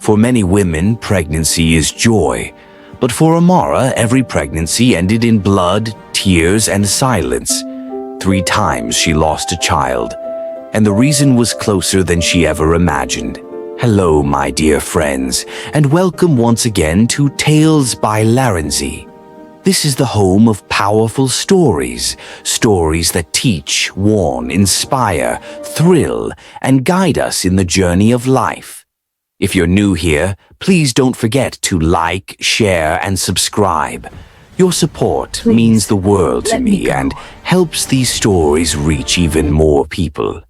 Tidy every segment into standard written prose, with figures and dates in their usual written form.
For many women, pregnancy is joy. But for Amara, every pregnancy ended in blood, tears, and silence. 3 times she lost a child, and the reason was closer than she ever imagined. Hello, my dear friends, and welcome once again to Tales by Larinzy. This is the home of powerful stories, stories that teach, warn, inspire, thrill, and guide us in the journey of life. If you're new here, please don't forget to like, share, and subscribe. Your support means the world to me and helps these stories reach even more people.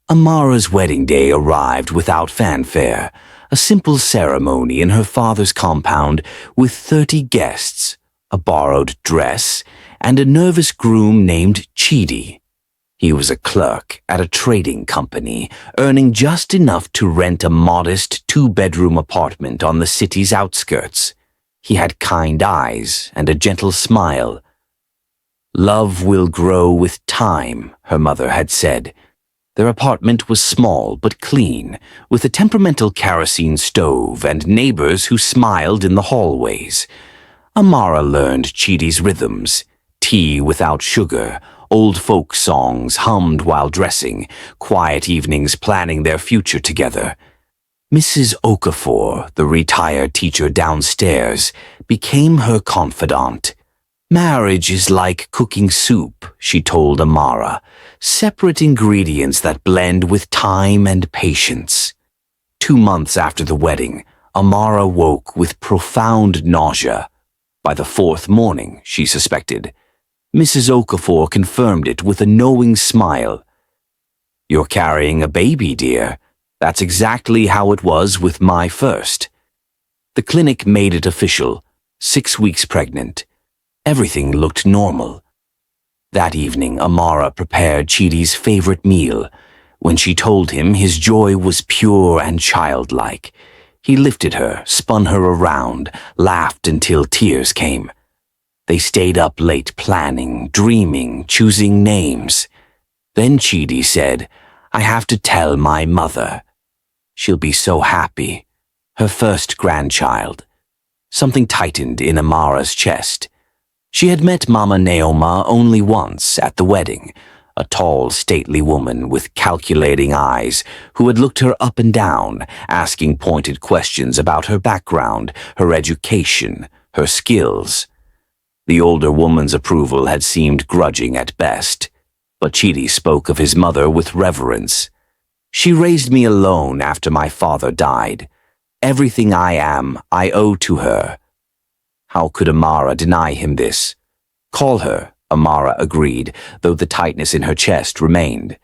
Amara's wedding day arrived without fanfare, a simple ceremony in her father's compound with 30 guests, a borrowed dress, and a nervous groom named Chidi. He was a clerk at a trading company, earning just enough to rent a modest 2-bedroom apartment on the city's outskirts. He had kind eyes and a gentle smile. "Love will grow with time," her mother had said. Their apartment was small but clean, with a temperamental kerosene stove and neighbors who smiled in the hallways. Amara learned Chidi's rhythms: tea without sugar, old folk songs hummed while dressing, quiet evenings planning their future together. Mrs. Okafor, the retired teacher downstairs, became her confidant. "Marriage is like cooking soup," she told Amara, "separate ingredients that blend with time and patience." 2 months after the wedding, Amara woke with profound nausea. By the 4th morning, she suspected. Mrs. Okafor confirmed it with a knowing smile. "You're carrying a baby, dear. That's exactly how it was with my first." The clinic made it official, 6 weeks pregnant. Everything looked normal. That evening, Amara prepared Chidi's favorite meal. When she told him, his joy was pure and childlike. He lifted her, spun her around, laughed until tears came. They stayed up late planning, dreaming, choosing names. Then Chidi said, "I have to tell my mother. She'll be so happy. Her first grandchild." Something tightened in Amara's chest. She had met Mama Naoma only once at the wedding, a tall, stately woman with calculating eyes who had looked her up and down, asking pointed questions about her background, her education, her skills. The older woman's approval had seemed grudging at best, but Chidi spoke of his mother with reverence. "She raised me alone after my father died. Everything I am, I owe to her." How could Amara deny him this? "Call her," Amara agreed, though the tightness in her chest remained.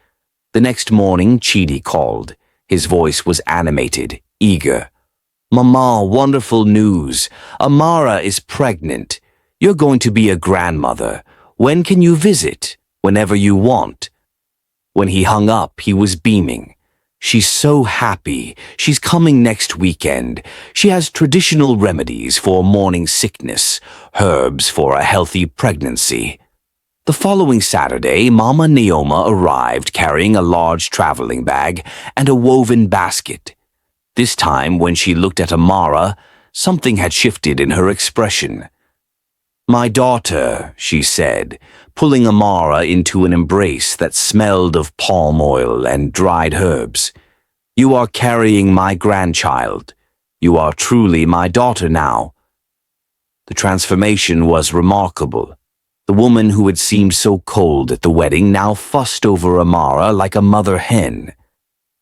The next morning, Chidi called. His voice was animated, eager. "Mama, wonderful news. Amara is pregnant. You're going to be a grandmother. When can you visit? Whenever you want." When he hung up, he was beaming. "She's so happy. She's coming next weekend. She has traditional remedies for morning sickness, herbs for a healthy pregnancy." The following Saturday, Mama Naoma arrived carrying a large traveling bag and a woven basket. This time, when she looked at Amara, something had shifted in her expression. "My daughter," she said, pulling Amara into an embrace that smelled of palm oil and dried herbs. "You are carrying my grandchild. You are truly my daughter now." The transformation was remarkable. The woman who had seemed so cold at the wedding now fussed over Amara like a mother hen.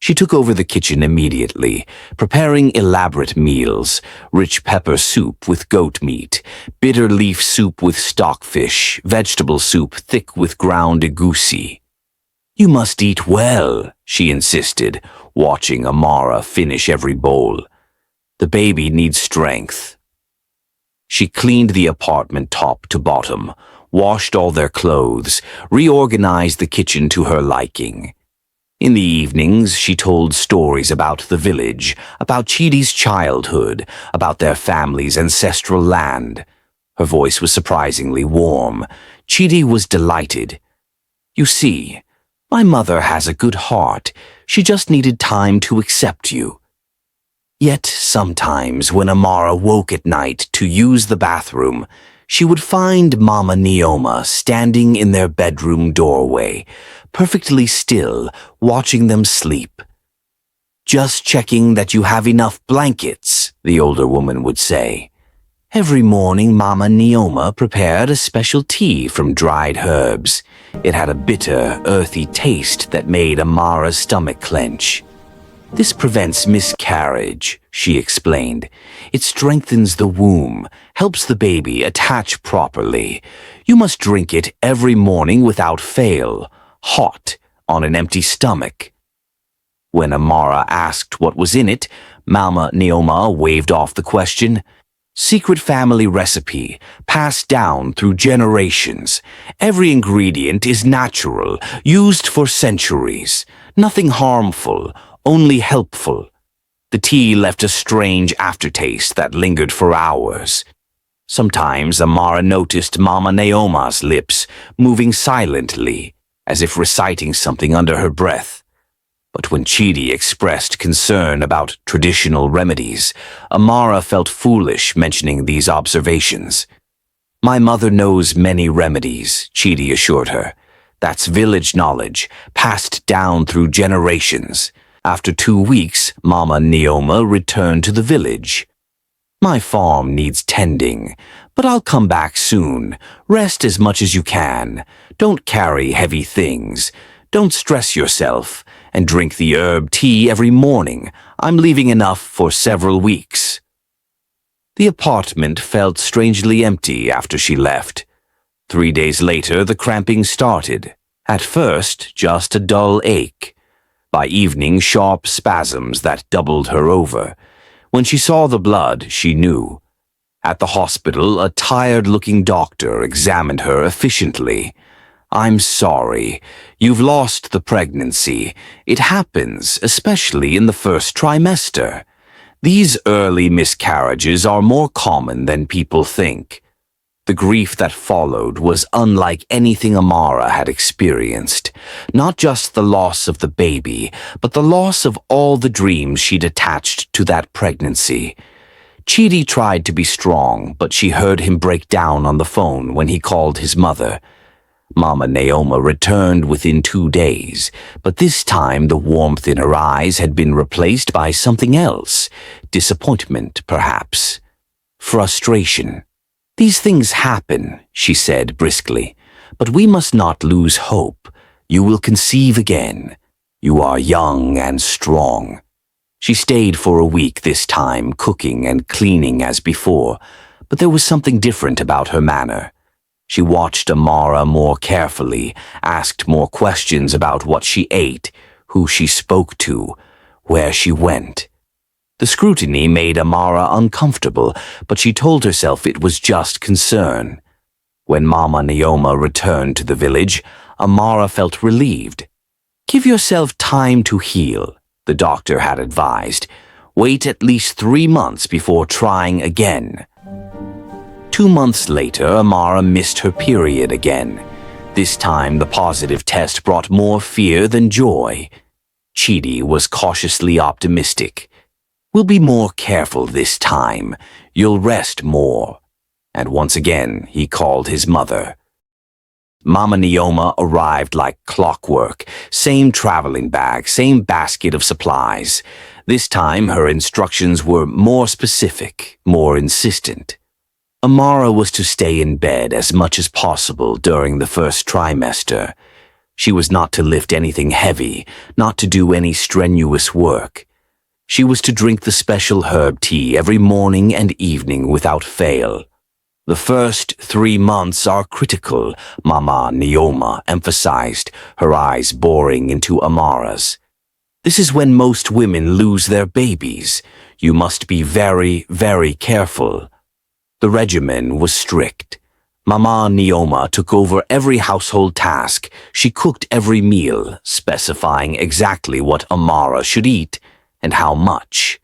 She took over the kitchen immediately, preparing elaborate meals: rich pepper soup with goat meat, bitter leaf soup with stockfish, vegetable soup thick with ground egusi. "You must eat well," she insisted, watching Amara finish every bowl. "The baby needs strength." She cleaned the apartment top to bottom, washed all their clothes, reorganized the kitchen to her liking. In the evenings, she told stories about the village, about Chidi's childhood, about their family's ancestral land. Her voice was surprisingly warm. Chidi was delighted. "You see, my mother has a good heart. She just needed time to accept you." Yet sometimes when Amara woke at night to use the bathroom, she would find Mama Naoma standing in their bedroom doorway, perfectly still, watching them sleep. "Just checking that you have enough blankets," the older woman would say. Every morning, Mama Naoma prepared a special tea from dried herbs. It had a bitter, earthy taste that made Amara's stomach clench. "This prevents miscarriage," she explained. "It strengthens the womb, helps the baby attach properly. You must drink it every morning without fail, hot, on an empty stomach." When Amara asked what was in it, Mama Naoma waved off the question. "Secret family recipe, passed down through generations. Every ingredient is natural, used for centuries. Nothing harmful, only helpful." The tea left a strange aftertaste that lingered for hours. Sometimes Amara noticed Mama Naoma's lips moving silently, as if reciting something under her breath. But when Chidi expressed concern about traditional remedies, Amara felt foolish mentioning these observations. "My mother knows many remedies," Chidi assured her. "That's village knowledge, passed down through generations." After 2 weeks, Mama Naoma returned to the village. "My farm needs tending, but I'll come back soon. Rest as much as you can. Don't carry heavy things. Don't stress yourself, and drink the herb tea every morning. I'm leaving enough for several weeks." The apartment felt strangely empty after she left. 3 days later, the cramping started. At first, just a dull ache. By evening, sharp spasms that doubled her over. When she saw the blood, she knew. At the hospital, a tired-looking doctor examined her efficiently. "I'm sorry. You've lost the pregnancy. It happens, especially in the first trimester. These early miscarriages are more common than people think." The grief that followed was unlike anything Amara had experienced. Not just the loss of the baby, but the loss of all the dreams she'd attached to that pregnancy. Chidi tried to be strong, but she heard him break down on the phone when he called his mother. Mama Naoma returned within 2 days, but this time the warmth in her eyes had been replaced by something else. Disappointment, perhaps. Frustration. "These things happen," she said briskly, "but we must not lose hope. You will conceive again. You are young and strong." She stayed for a week this time, cooking and cleaning as before, but there was something different about her manner. She watched Amara more carefully, asked more questions about what she ate, who she spoke to, where she went. The scrutiny made Amara uncomfortable, but she told herself it was just concern. When Mama Naoma returned to the village, Amara felt relieved. "Give yourself time to heal," the doctor had advised. "Wait at least 3 months before trying again." 2 months later, Amara missed her period again. This time, the positive test brought more fear than joy. Chidi was cautiously optimistic. "We'll be more careful this time. You'll rest more." And once again, he called his mother. Mama Naoma arrived like clockwork. Same traveling bag, same basket of supplies. This time, her instructions were more specific, more insistent. Amara was to stay in bed as much as possible during the first trimester. She was not to lift anything heavy, not to do any strenuous work. She was to drink the special herb tea every morning and evening without fail. "The first 3 months are critical," Mama Naoma emphasized, her eyes boring into Amara's. "This is when most women lose their babies. You must be very, very careful." The regimen was strict. Mama Naoma took over every household task. She cooked every meal, specifying exactly what Amara should eat and how much.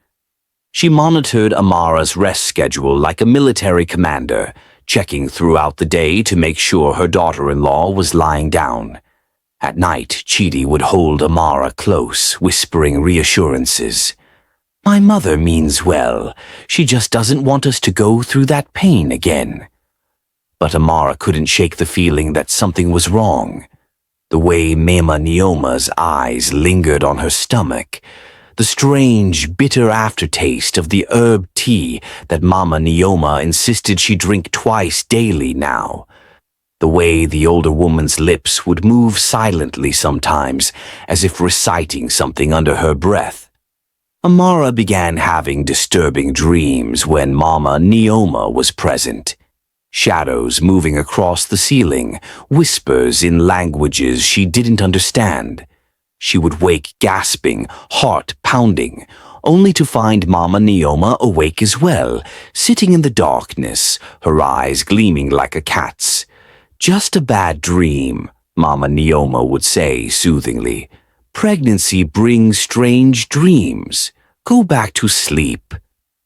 She monitored Amara's rest schedule like a military commander, checking throughout the day to make sure her daughter-in-law was lying down. At night, Chidi would hold Amara close, whispering reassurances. My mother means well. She just doesn't want us to go through that pain again. But Amara couldn't shake the feeling that something was wrong. The way Mama Naoma's eyes lingered on her stomach, the strange, bitter aftertaste of the herb tea that Mama Naoma insisted she drink twice daily now. The way the older woman's lips would move silently sometimes, as if reciting something under her breath. Amara began having disturbing dreams when Mama Naoma was present. Shadows moving across the ceiling, whispers in languages she didn't understand. She would wake gasping, heart pounding, only to find Mama Naoma awake as well, sitting in the darkness, her eyes gleaming like a cat's. Just a bad dream, Mama Naoma would say soothingly. Pregnancy brings strange dreams. Go back to sleep.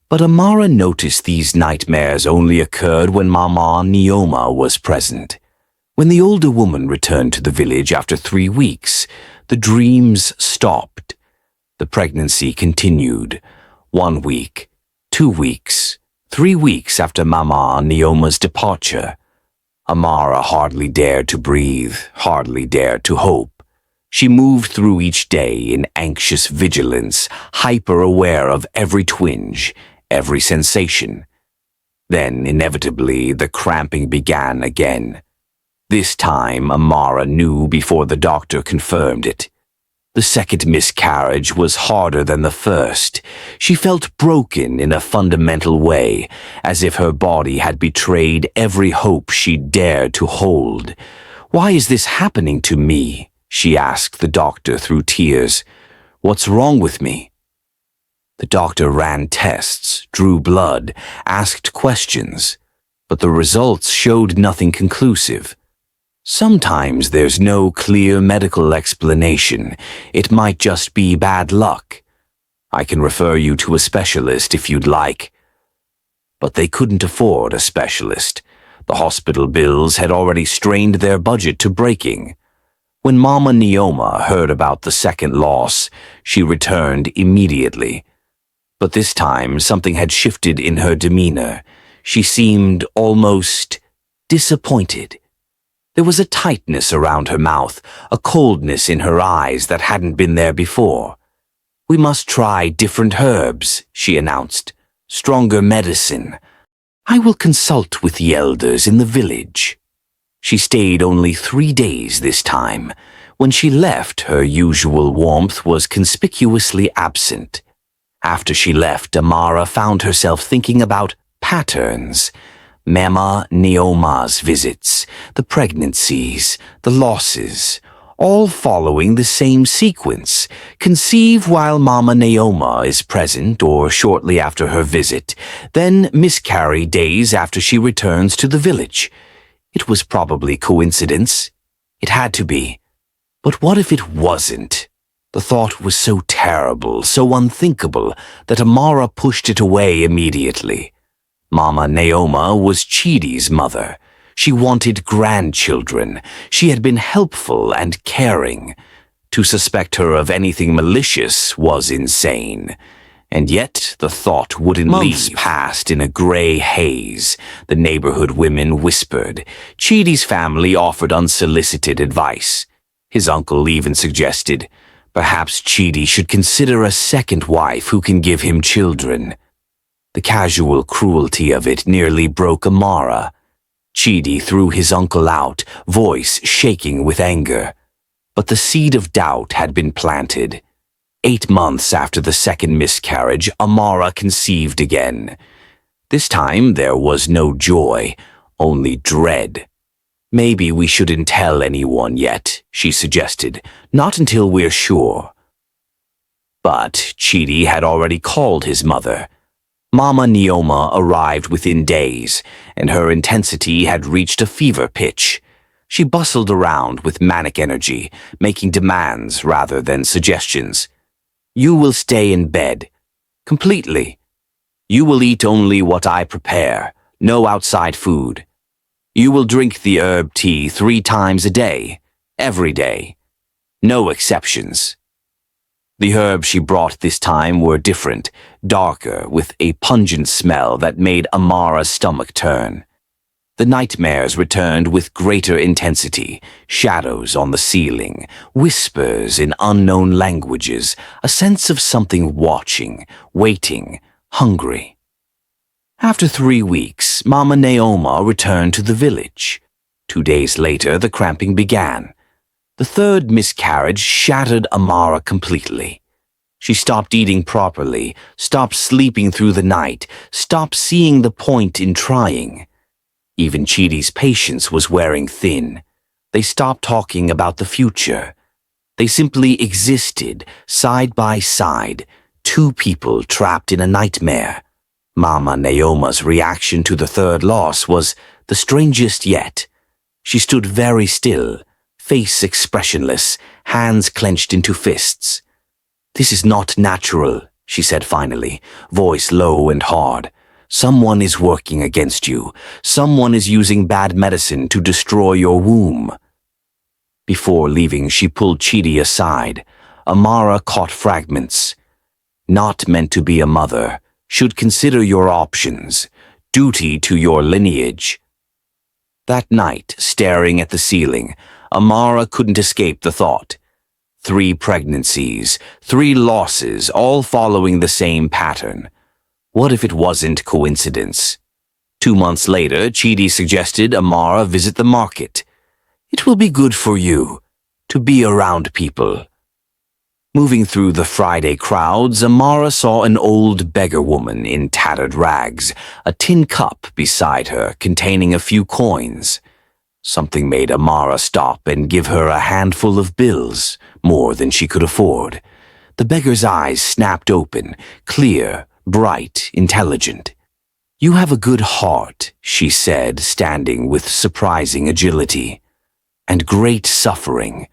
But Amara noticed these nightmares only occurred when Mama Naoma was present. When the older woman returned to the village after 3 weeks, the dreams stopped. The pregnancy continued. 1 week, 2 weeks, 3 weeks after Mama Naoma's departure. Amara hardly dared to breathe, hardly dared to hope. She moved through each day in anxious vigilance, hyper-aware of every twinge, every sensation. Then, inevitably, the cramping began again. This time, Amara knew before the doctor confirmed it. The second miscarriage was harder than the first. She felt broken in a fundamental way, as if her body had betrayed every hope she dared to hold. "Why is this happening to me?" she asked the doctor through tears. "What's wrong with me?" The doctor ran tests, drew blood, asked questions, but the results showed nothing conclusive. Sometimes there's no clear medical explanation. It might just be bad luck. I can refer you to a specialist if you'd like. But they couldn't afford a specialist. The hospital bills had already strained their budget to breaking. When Mama Naoma heard about the second loss, she returned immediately. But this time something had shifted in her demeanor. She seemed almost disappointed. There was a tightness around her mouth, a coldness in her eyes that hadn't been there before. "We must try different herbs," she announced. "Stronger medicine. I will consult with the elders in the village." She stayed only 3 days this time. When she left, her usual warmth was conspicuously absent. After she left, Amara found herself thinking about patterns. Mama Naoma's visits, the pregnancies, the losses, all following the same sequence. Conceive while Mama Naoma is present or shortly after her visit, then miscarry days after she returns to the village. It was probably coincidence. It had to be. But what if it wasn't? The thought was so terrible, so unthinkable, that Amara pushed it away immediately. Mama Naoma was Chidi's mother. She wanted grandchildren. She had been helpful and caring. To suspect her of anything malicious was insane. And yet the thought wouldn't leave. Months passed in a gray haze. The neighborhood women whispered. Chidi's family offered unsolicited advice. His uncle even suggested, perhaps Chidi should consider a second wife who can give him children. The casual cruelty of it nearly broke Amara. Chidi threw his uncle out, voice shaking with anger. But the seed of doubt had been planted. 8 months after the second miscarriage, Amara conceived again. This time there was no joy, only dread. "Maybe we shouldn't tell anyone yet," she suggested, "not until we're sure." But Chidi had already called his mother. Mama Naoma arrived within days, and her intensity had reached a fever pitch. She bustled around with manic energy, making demands rather than suggestions. "You will stay in bed. Completely. You will eat only what I prepare, no outside food. You will drink the herb tea 3 times a day, every day. No exceptions." The herbs she brought this time were different, darker, with a pungent smell that made Amara's stomach turn. The nightmares returned with greater intensity, shadows on the ceiling, whispers in unknown languages, a sense of something watching, waiting, hungry. After 3 weeks, Mama Naoma returned to the village. 2 days later, the cramping began. The third miscarriage shattered Amara completely. She stopped eating properly, stopped sleeping through the night, stopped seeing the point in trying. Even Chidi's patience was wearing thin. They stopped talking about the future. They simply existed, side by side, two people trapped in a nightmare. Mama Naoma's reaction to the third loss was the strangest yet. She stood very still, face expressionless, hands clenched into fists. "This is not natural," she said finally, voice low and hard. "Someone is working against you. Someone is using bad medicine to destroy your womb." Before leaving, she pulled Chidi aside. Amara caught fragments. "Not meant to be a mother. Should consider your options. Duty to your lineage." That night, staring at the ceiling, Amara couldn't escape the thought. 3 pregnancies, 3 losses, all following the same pattern. What if it wasn't coincidence? 2 months later, Chidi suggested Amara visit the market. "It will be good for you to be around people." Moving through the Friday crowds, Amara saw an old beggar woman in tattered rags, a tin cup beside her containing a few coins. Something made Amara stop and give her a handful of bills, more than she could afford. The beggar's eyes snapped open, clear, bright, intelligent. "You have a good heart," she said, standing with surprising agility. "And great suffering.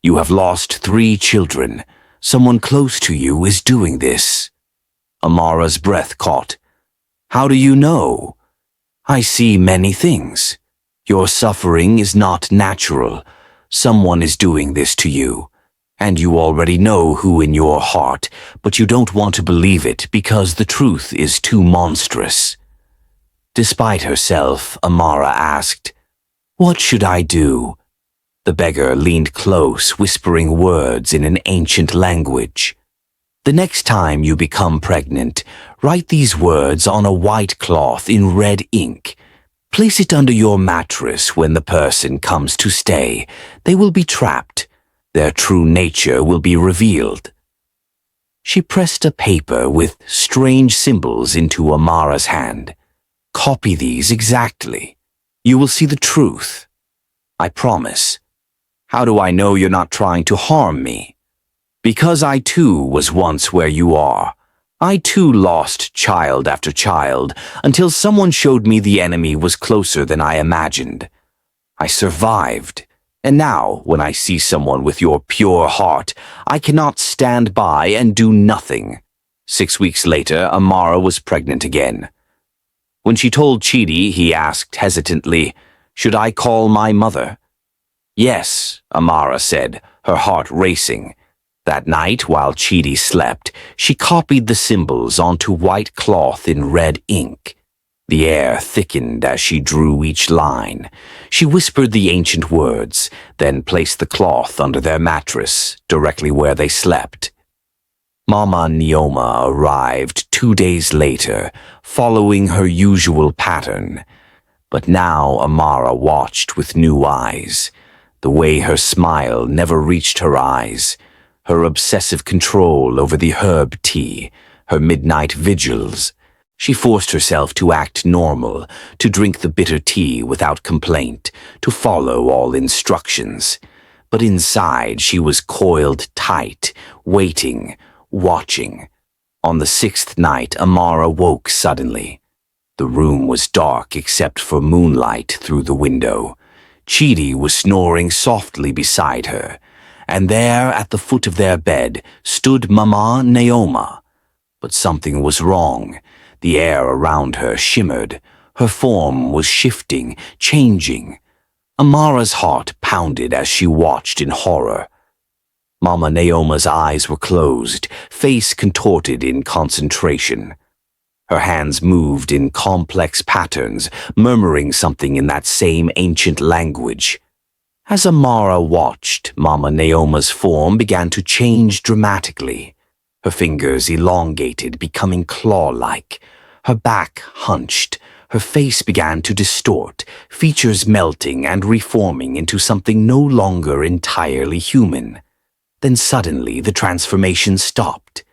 You have lost 3 children. Someone close to you is doing this." Amara's breath caught. "How do you know?" "I see many things. Your suffering is not natural. Someone is doing this to you. And you already know who in your heart, but you don't want to believe it because the truth is too monstrous." Despite herself, Amara asked, "What should I do?" The beggar leaned close, whispering words in an ancient language. "The next time you become pregnant, write these words on a white cloth in red ink. Place it under your mattress when the person comes to stay. They will be trapped. Their true nature will be revealed." She pressed a paper with strange symbols into Amara's hand. "Copy these exactly. You will see the truth. I promise." "How do I know you're not trying to harm me?" "Because I too was once where you are. I too lost child after child until someone showed me the enemy was closer than I imagined. I survived. And now, when I see someone with your pure heart, I cannot stand by and do nothing." 6 weeks later, Amara was pregnant again. When she told Chidi, he asked hesitantly, "Should I call my mother?" "Yes," Amara said, her heart racing. That night, while Chidi slept, she copied the symbols onto white cloth in red ink. The air thickened as she drew each line. She whispered the ancient words, then placed the cloth under their mattress, directly where they slept. Mama Naoma arrived 2 days later, following her usual pattern. But now Amara watched with new eyes. The way her smile never reached her eyes, her obsessive control over the herb tea, her midnight vigils. She forced herself to act normal, to drink the bitter tea without complaint, to follow all instructions. But inside she was coiled tight, waiting, watching. On the 6th night, Amara woke suddenly. The room was dark except for moonlight through the window. Chidi was snoring softly beside her, and there at the foot of their bed stood Mama Naoma. But something was wrong. The air around her shimmered. Her form was shifting, changing. Amara's heart pounded as she watched in horror. Mama Naoma's eyes were closed, face contorted in concentration. Her hands moved in complex patterns, murmuring something in that same ancient language. As Amara watched, Mama Naoma's form began to change dramatically. Her fingers elongated, becoming claw-like. Her back hunched. Her face began to distort, features melting and reforming into something no longer entirely human. Then suddenly the transformation stopped.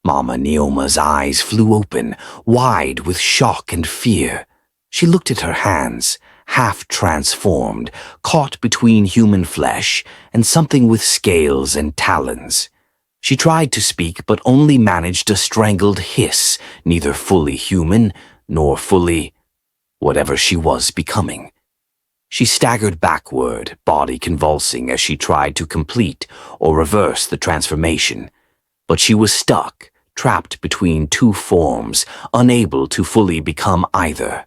Mama Naoma's eyes flew open, wide with shock and fear. She looked at her hands, half transformed, caught between human flesh and something with scales and talons. She tried to speak but only managed a strangled hiss, neither fully human nor fully whatever she was becoming. She staggered backward, body convulsing as she tried to complete or reverse the transformation. But she was stuck, trapped between two forms, unable to fully become either.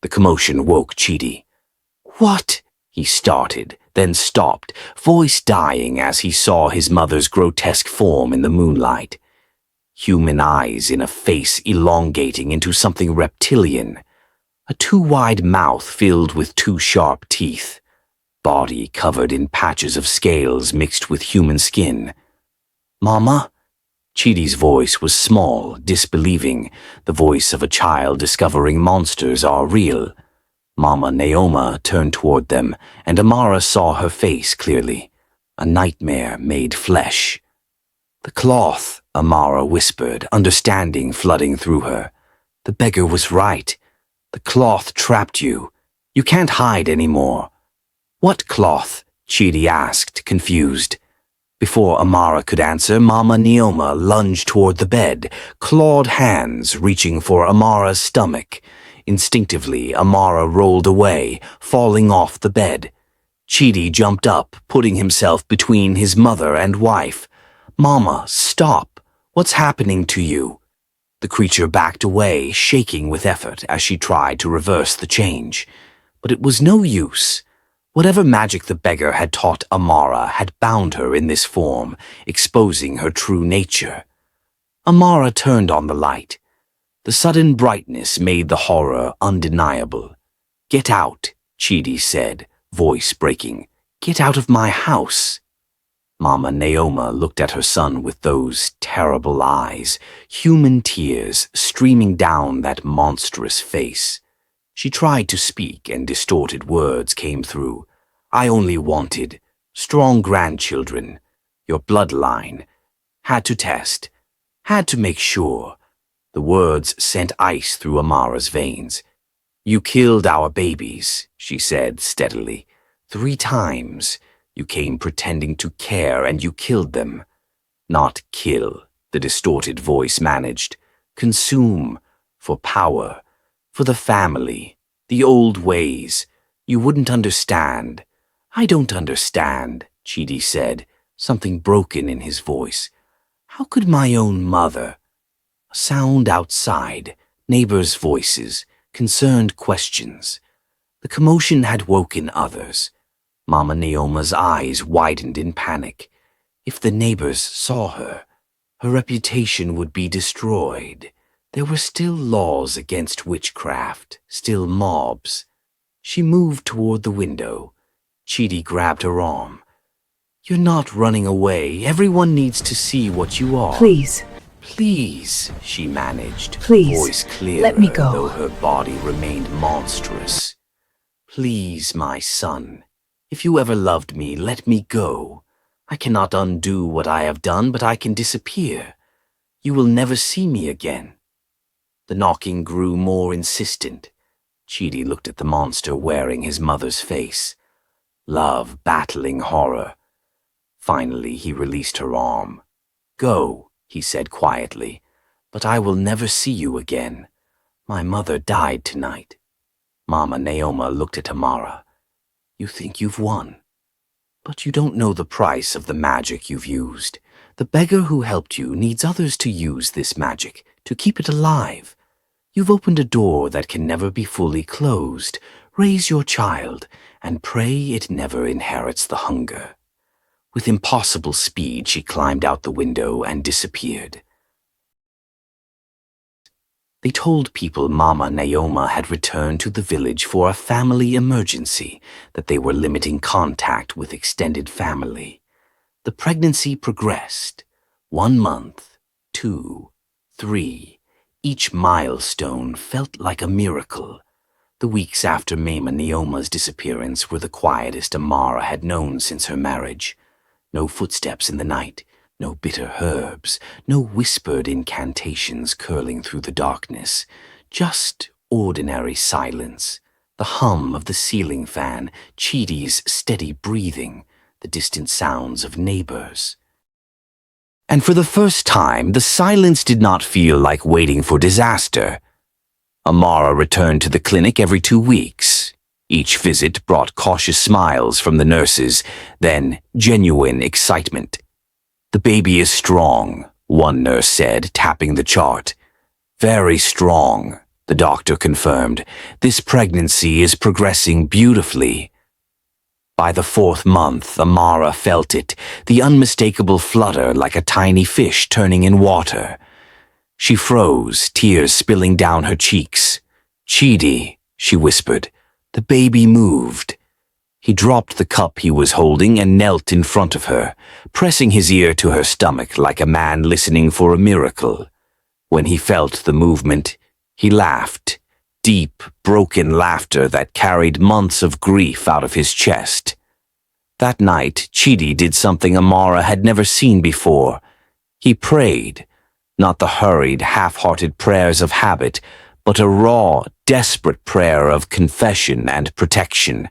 The commotion woke Chidi. "What?" he started, then stopped, voice dying as he saw his mother's grotesque form in the moonlight. Human eyes in a face elongating into something reptilian. A too-wide mouth filled with too sharp teeth. Body covered in patches of scales mixed with human skin. "Mama?" Chidi's voice was small, disbelieving, the voice of a child discovering monsters are real. Mama Naoma turned toward them, and Amara saw her face clearly. A nightmare made flesh. "The cloth," Amara whispered, understanding flooding through her. "The beggar was right. The cloth trapped you. You can't hide anymore." "What cloth?" Chidi asked, confused. Before Amara could answer, Mama Naoma lunged toward the bed, clawed hands reaching for Amara's stomach. Instinctively, Amara rolled away, falling off the bed. Chidi jumped up, putting himself between his mother and wife. "Mama, stop! What's happening to you?" The creature backed away, shaking with effort as she tried to reverse the change. But it was no use. Whatever magic the beggar had taught Amara had bound her in this form, exposing her true nature. Amara turned on the light. The sudden brightness made the horror undeniable. "Get out," Chidi said, voice breaking. "Get out of my house." Mama Naoma looked at her son with those terrible eyes, human tears streaming down that monstrous face. She tried to speak and distorted words came through. "I only wanted strong grandchildren, your bloodline. Had to test, had to make sure." The words sent ice through Amara's veins. "You killed our babies," she said steadily. "3 times. You came pretending to care and you killed them." "Not kill," the distorted voice managed. "Consume, for power, for the family, the old ways. You wouldn't understand." "I don't understand," Chidi said, something broken in his voice. "How could my own mother—" A sound outside, neighbors' voices, concerned questions. The commotion had woken others. Mama Naoma's eyes widened in panic. If the neighbors saw her, her reputation would be destroyed. There were still laws against witchcraft, still mobs. She moved toward the window. Chidi grabbed her arm. "You're not running away. Everyone needs to see what you are." Please. "Please," she managed, Please, voice clearer, let me go. though her body remained monstrous. "Please, my son. If you ever loved me, let me go. I cannot undo what I have done, but I can disappear. You will never see me again." The knocking grew more insistent. Chidi looked at the monster wearing his mother's face. Love battling horror. Finally, he released her arm. "Go," he said quietly, "but I will never see you again. My mother died tonight." Mama Naoma looked at Amara. "You think you've won. But you don't know the price of the magic you've used. The beggar who helped you needs others to use this magic, to keep it alive. You've opened a door that can never be fully closed. Raise your child, and pray it never inherits the hunger." With impossible speed, she climbed out the window and disappeared. They told people Mama Naoma had returned to the village for a family emergency, that they were limiting contact with extended family. The pregnancy progressed. 1 month, 2, 3. Each milestone felt like a miracle. The weeks after Mama Naoma's disappearance were the quietest Amara had known since her marriage. No footsteps in the night, no bitter herbs, no whispered incantations curling through the darkness, just ordinary silence, the hum of the ceiling fan, Chidi's steady breathing, the distant sounds of neighbors. And for the first time, the silence did not feel like waiting for disaster. Amara returned to the clinic every 2 weeks. Each visit brought cautious smiles from the nurses, then genuine excitement. "The baby is strong," one nurse said, tapping the chart. "Very strong," the doctor confirmed. "This pregnancy is progressing beautifully." By the 4th month, Amara felt it, the unmistakable flutter like a tiny fish turning in water. She froze, tears spilling down her cheeks. "Chidi," she whispered. The baby moved. He dropped the cup he was holding and knelt in front of her, pressing his ear to her stomach like a man listening for a miracle. When he felt the movement, he laughed, deep, broken laughter that carried months of grief out of his chest. That night, Chidi did something Amara had never seen before. He prayed, not the hurried, half-hearted prayers of habit, but a raw, desperate prayer of confession and protection.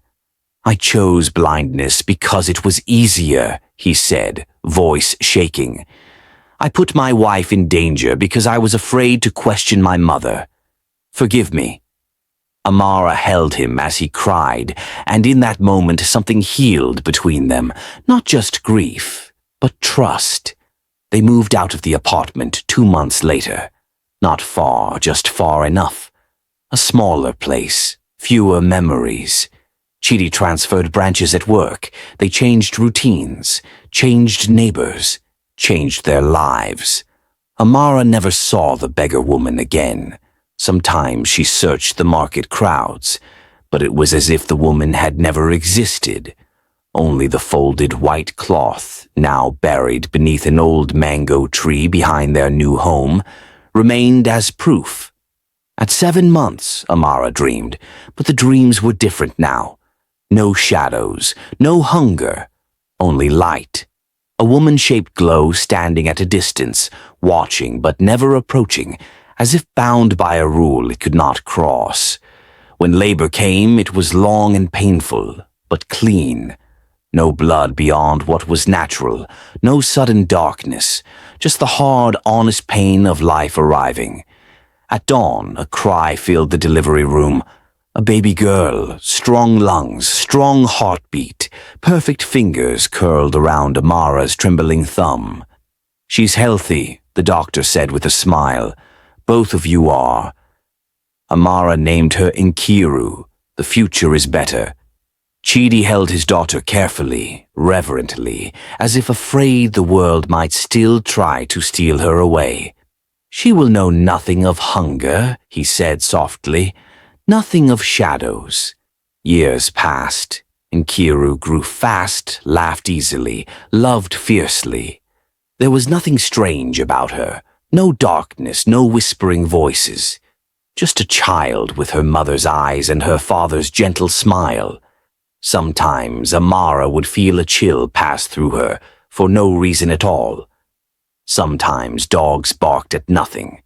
"I chose blindness because it was easier," he said, voice shaking. "I put my wife in danger because I was afraid to question my mother. Forgive me." Amara held him as he cried, and in that moment something healed between them, not just grief, but trust. They moved out of the apartment 2 months later. Not far, just far enough. A smaller place, fewer memories. Chidi transferred branches at work. They changed routines, changed neighbors, changed their lives. Amara never saw the beggar woman again. Sometimes she searched the market crowds, but it was as if the woman had never existed. Only the folded white cloth, now buried beneath an old mango tree behind their new home, remained as proof. At 7 months, Amara dreamed, but the dreams were different now. No shadows, no hunger, only light. A woman-shaped glow standing at a distance, watching but never approaching, as if bound by a rule it could not cross. When labor came, it was long and painful, but clean. No blood beyond what was natural, no sudden darkness, just the hard, honest pain of life arriving. At dawn, a cry filled the delivery room. A baby girl, strong lungs, strong heartbeat, perfect fingers curled around Amara's trembling thumb. "She's healthy," the doctor said with a smile. "Both of you are." Amara named her Nkiru. "The future is better." Chidi held his daughter carefully, reverently, as if afraid the world might still try to steal her away. "She will know nothing of hunger," he said softly, "nothing of shadows." Years passed. Nkiru grew fast, laughed easily, loved fiercely. There was nothing strange about her, no darkness, no whispering voices. Just a child with her mother's eyes and her father's gentle smile. Sometimes Amara would feel a chill pass through her, for no reason at all. Sometimes dogs barked at nothing.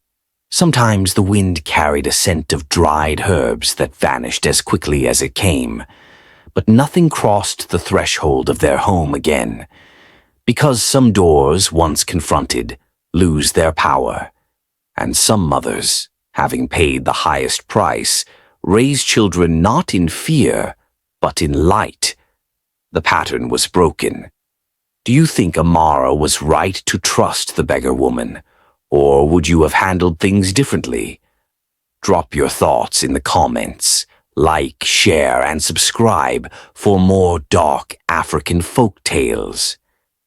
Sometimes the wind carried a scent of dried herbs that vanished as quickly as it came. But nothing crossed the threshold of their home again. Because some doors, once confronted, lose their power. And some mothers, having paid the highest price, raise children not in fear, but in light. The pattern was broken. Do you think Amara was right to trust the beggar woman, or would you have handled things differently? Drop your thoughts in the comments. Like, share, and subscribe for more dark African folk tales.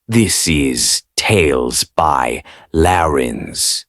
This is Tales by Larinzy.